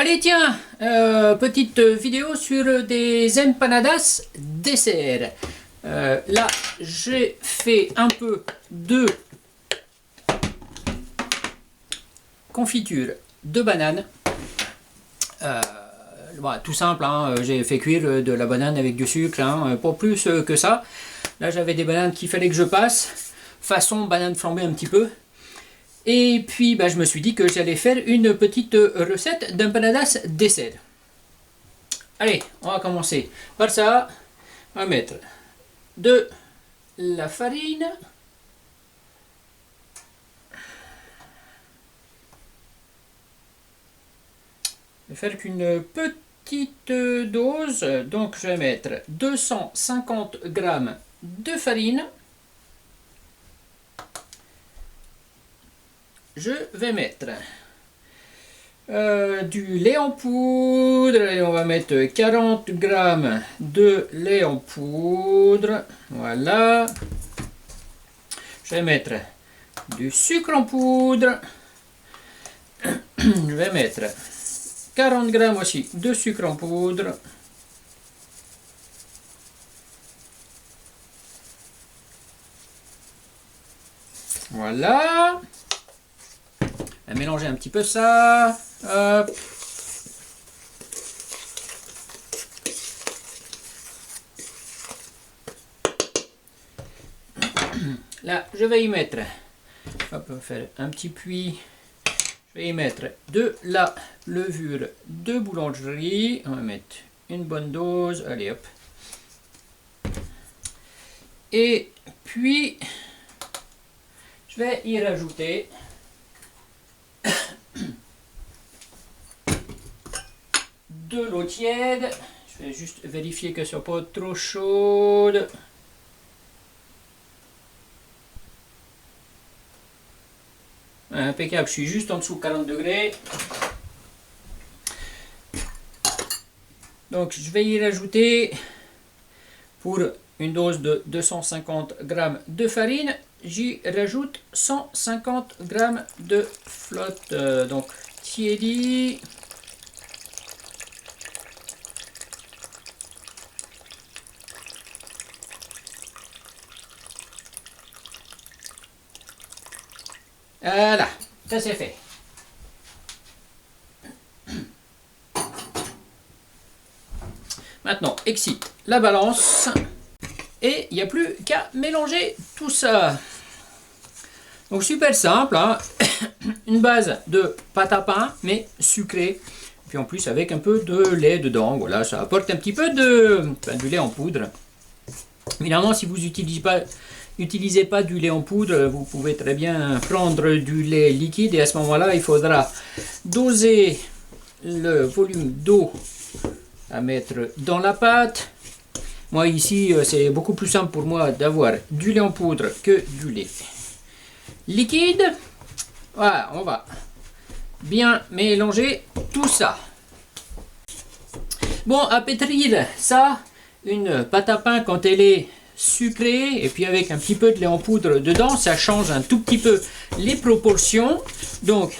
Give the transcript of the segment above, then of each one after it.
Allez tiens, petite vidéo sur des empanadas dessert. Là j'ai fait un peu de confiture de banane. Voilà, tout simple, hein, j'ai fait cuire de la banane avec du sucre, hein, pas plus que ça. Là j'avais des bananes qu'il fallait que je passe, façon banane flambée un petit peu. Et puis je me suis dit que j'allais faire une petite recette d'empanadas dessert. Allez, on va commencer par ça. On va mettre de la farine. Je vais faire qu'une petite dose. Donc je vais mettre 250 g de farine. Je vais mettre du lait en poudre, et on va mettre 40 g de lait en poudre, voilà. Je vais mettre du sucre en poudre, je vais mettre 40 g aussi de sucre en poudre. Voilà. Mélanger un petit peu ça. Hop. Là, je vais y mettre, hop, on va faire un petit puits. Je vais y mettre de la levure de boulangerie. On va mettre une bonne dose. Allez, hop. Et puis, je vais y rajouter de l'eau tiède. Je vais juste vérifier que ce soit pas trop chaude. Impeccable, je suis juste en dessous de 40 degrés. Donc je vais y rajouter, pour une dose de 250 g de farine, j'y rajoute 150 g de flotte, donc tiédie. Voilà, ça c'est fait. Maintenant, excite la balance et il n'y a plus qu'à mélanger tout ça. Donc super simple, hein. Une base de pâte à pain mais sucrée. Puis en plus avec un peu de lait dedans, voilà, ça apporte un petit peu du lait en poudre. Évidemment, si vous n'utilisez pas du lait en poudre, vous pouvez très bien prendre du lait liquide, et à ce moment-là, il faudra doser le volume d'eau à mettre dans la pâte. Moi ici, c'est beaucoup plus simple pour moi d'avoir du lait en poudre que du lait liquide. Voilà, on va bien mélanger tout ça. Bon, à pétrir ça, une pâte à pain quand elle est sucrée et puis avec un petit peu de lait en poudre dedans, ça change un tout petit peu les proportions. Donc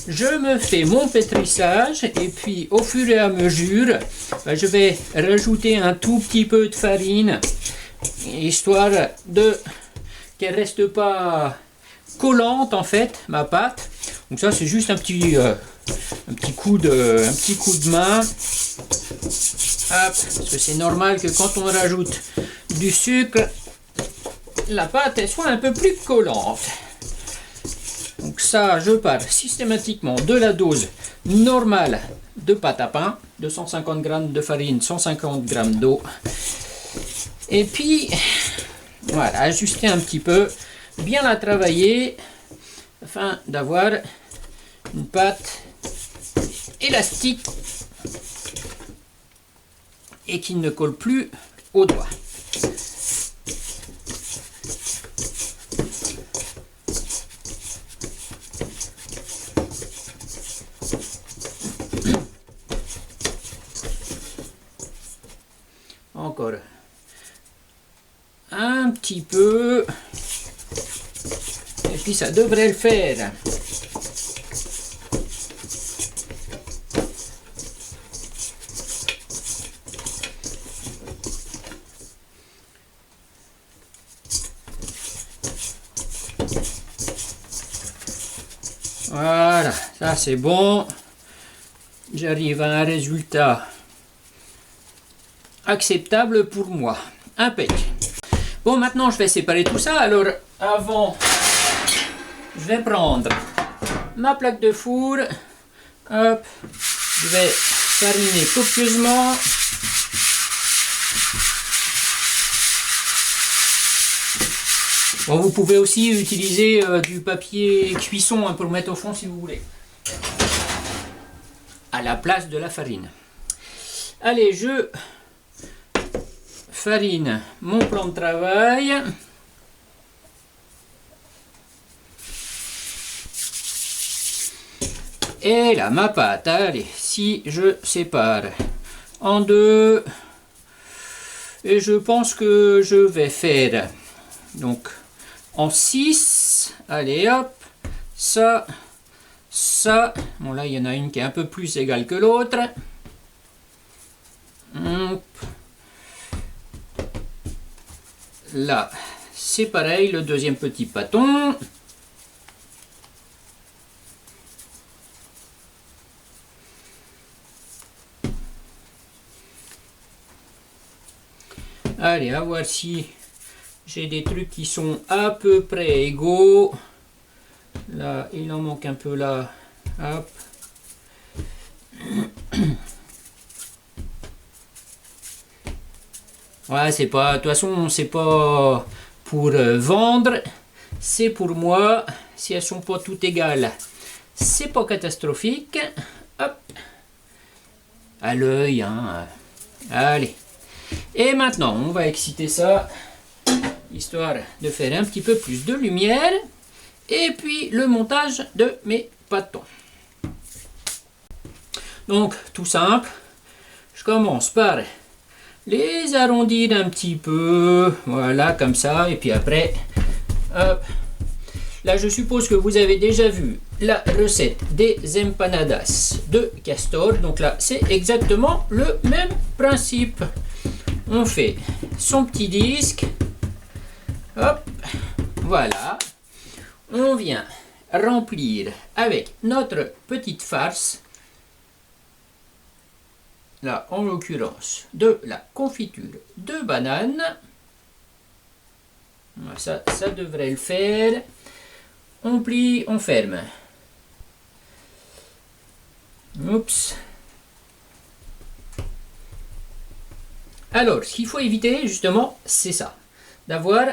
je me fais mon pétrissage et puis au fur et à mesure, je vais rajouter un tout petit peu de farine, histoire de qu'elle reste pas collante en fait, ma pâte. Donc ça c'est juste un petit coup de main. Hop, parce que c'est normal que quand on rajoute du sucre, la pâte elle soit un peu plus collante. Donc ça, je pars systématiquement de la dose normale de pâte à pain, 250 g de farine, 150 g d'eau. Et puis, voilà, ajuster un petit peu, bien la travailler, afin d'avoir une pâte élastique et qui ne colle plus aux doigts. Encore un petit peu, et puis ça devrait le faire. Voilà, ça c'est bon. J'arrive à un résultat acceptable pour moi. Impec. Bon, maintenant je vais séparer tout ça. Alors, avant, je vais prendre ma plaque de four. Hop, je vais fariner copieusement. Bon, vous pouvez aussi utiliser du papier cuisson hein, pour le mettre au fond si vous voulez. À la place de la farine. Allez, je farine mon plan de travail. Et là, ma pâte, allez, si je sépare en deux, et je pense que je vais faire, donc, en 6, allez hop, ça, bon là il y en a une qui est un peu plus égale que l'autre, là c'est pareil, le deuxième petit bâton, allez, à voir si j'ai des trucs qui sont à peu près égaux. Là, il en manque un peu là. Hop. Ouais, c'est pas. De toute façon, c'est pas pour vendre. C'est pour moi. Si elles sont pas toutes égales, c'est pas catastrophique. Hop. À l'œil, hein. Allez. Et maintenant, on va exciter ça, histoire de faire un petit peu plus de lumière. Et puis, le montage de mes bâtons. Donc, tout simple. Je commence par les arrondir un petit peu. Voilà, comme ça. Et puis après, hop. Là, je suppose que vous avez déjà vu la recette des empanadas de Castor. Donc là, c'est exactement le même principe. On fait son petit disque. Hop, voilà. On vient remplir avec notre petite farce. Là, en l'occurrence, de la confiture de banane. Ça devrait le faire. On plie, on ferme. Oups. Alors, ce qu'il faut éviter, justement, c'est ça. D'avoir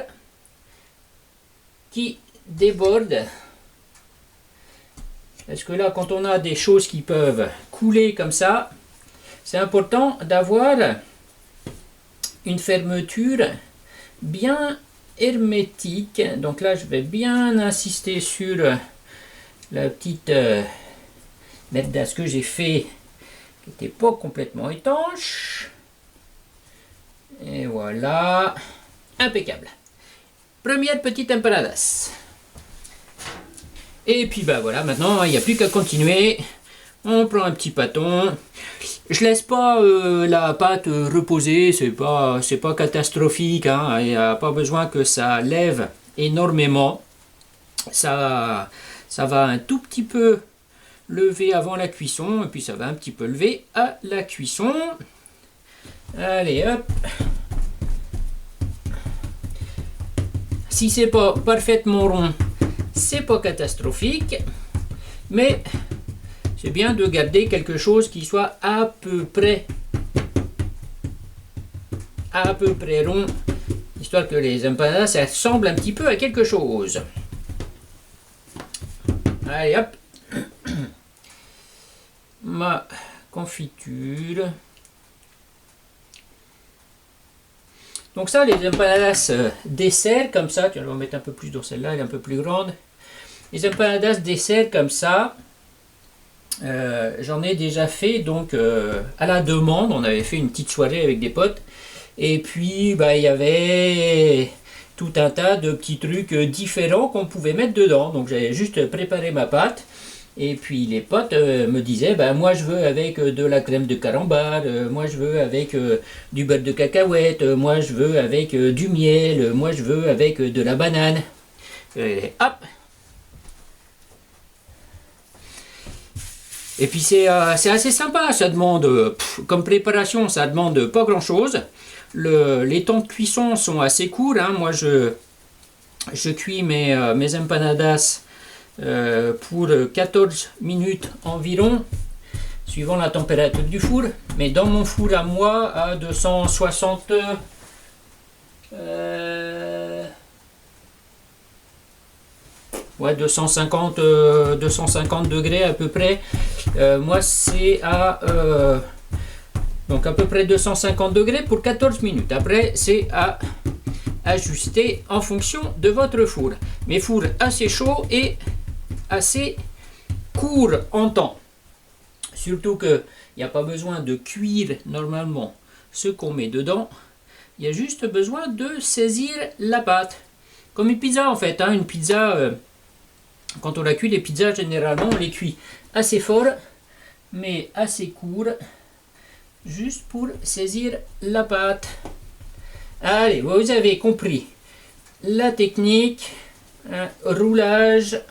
qui déborde. Parce que là, quand on a des choses qui peuvent couler comme ça, c'est important d'avoir une fermeture bien hermétique. Donc là, je vais bien insister sur la petite merdasse que j'ai fait, qui n'était pas complètement étanche. Et voilà, impeccable. Première petite empanadas. Et puis ben voilà, maintenant il n'y a plus qu'à continuer. On prend un petit bâton. Je laisse pas la pâte reposer, c'est pas catastrophique, hein. Il n'y a pas besoin que ça lève énormément. Ça va un tout petit peu lever avant la cuisson, et puis ça va un petit peu lever à la cuisson. Allez hop. Si c'est pas parfaitement rond, c'est pas catastrophique, mais c'est bien de garder quelque chose qui soit à peu près rond, histoire que les empanadas ça ressemble un petit peu à quelque chose. Allez hop, ma confiture. Donc ça, les empanadas dessert comme ça, tu vas mettre un peu plus dans celle-là, elle est un peu plus grande. Les empanadas dessert comme ça, j'en ai déjà fait donc à la demande. On avait fait une petite soirée avec des potes. Et puis bah, il y avait tout un tas de petits trucs différents qu'on pouvait mettre dedans. Donc j'avais juste préparé ma pâte. Et puis les potes me disaient, ben, moi je veux avec de la crème de carambar, moi je veux avec du beurre de cacahuète, moi je veux avec du miel, moi je veux avec de la banane. Et hop. Et puis c'est assez sympa, ça demande, comme préparation, ça demande pas grand chose. Les temps de cuisson sont assez courts, hein. Moi je cuis mes empanadas pour 14 minutes environ, suivant la température du four. Mais dans mon four à moi, à 260... ouais, 250 degrés à peu près. Moi c'est à donc à peu près 250 degrés pour 14 minutes. Après c'est à ajuster en fonction de votre four. Mais four assez chaud et assez court en temps. Surtout que il n'y a pas besoin de cuire normalement ce qu'on met dedans. Il y a juste besoin de saisir la pâte. Comme une pizza en fait, hein. Une pizza, quand on la cuit, les pizzas généralement on les cuit assez fort, mais assez court, juste pour saisir la pâte. Allez, vous avez compris la technique, hein, roulage,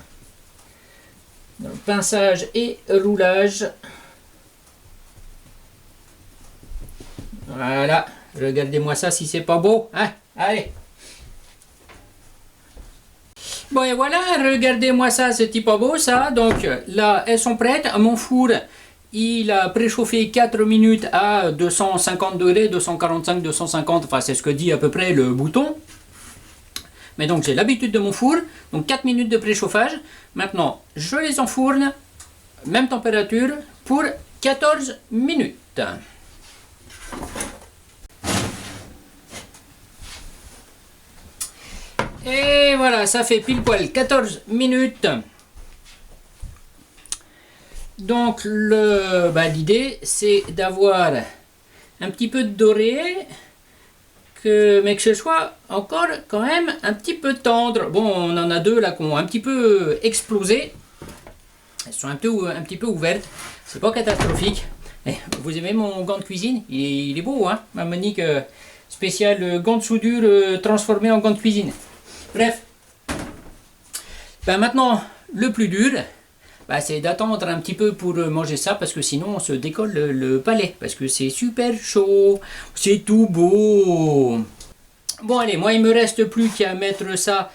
pinçage et roulage. Voilà, regardez-moi ça si c'est pas beau, hein. Allez. Bon et voilà, regardez-moi ça, c'est pas beau ça. Donc là, elles sont prêtes. Mon four, il a préchauffé 4 minutes à 250 degrés, 245, 250, enfin c'est ce que dit à peu près le bouton. Mais donc j'ai l'habitude de mon four, donc 4 minutes de préchauffage. Maintenant, je les enfourne, même température, pour 14 minutes. Et voilà, ça fait pile poil 14 minutes. Donc l'idée c'est d'avoir un petit peu de doré, mais que ce soit encore quand même un petit peu tendre. Bon, on en a deux là qui ont un petit peu explosé. Elles sont un petit peu ouvertes. C'est pas catastrophique. Et vous aimez mon gant de cuisine? Il est beau, hein? Ma manique spéciale gant de soudure transformé en gant de cuisine. Bref. Maintenant, le plus dur, c'est d'attendre un petit peu pour manger ça, parce que sinon on se décolle le palais, parce que c'est super chaud, c'est tout beau. Bon allez, moi il me reste plus qu'à mettre ça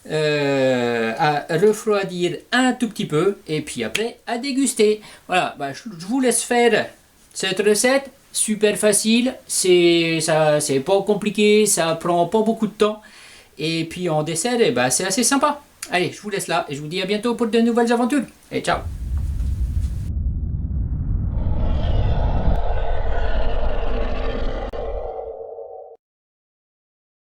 à refroidir un tout petit peu, et puis après à déguster. Voilà, je vous laisse faire cette recette, super facile, c'est pas compliqué, ça prend pas beaucoup de temps, et puis en dessert, c'est assez sympa. Allez, je vous laisse là et je vous dis à bientôt pour de nouvelles aventures. Et ciao!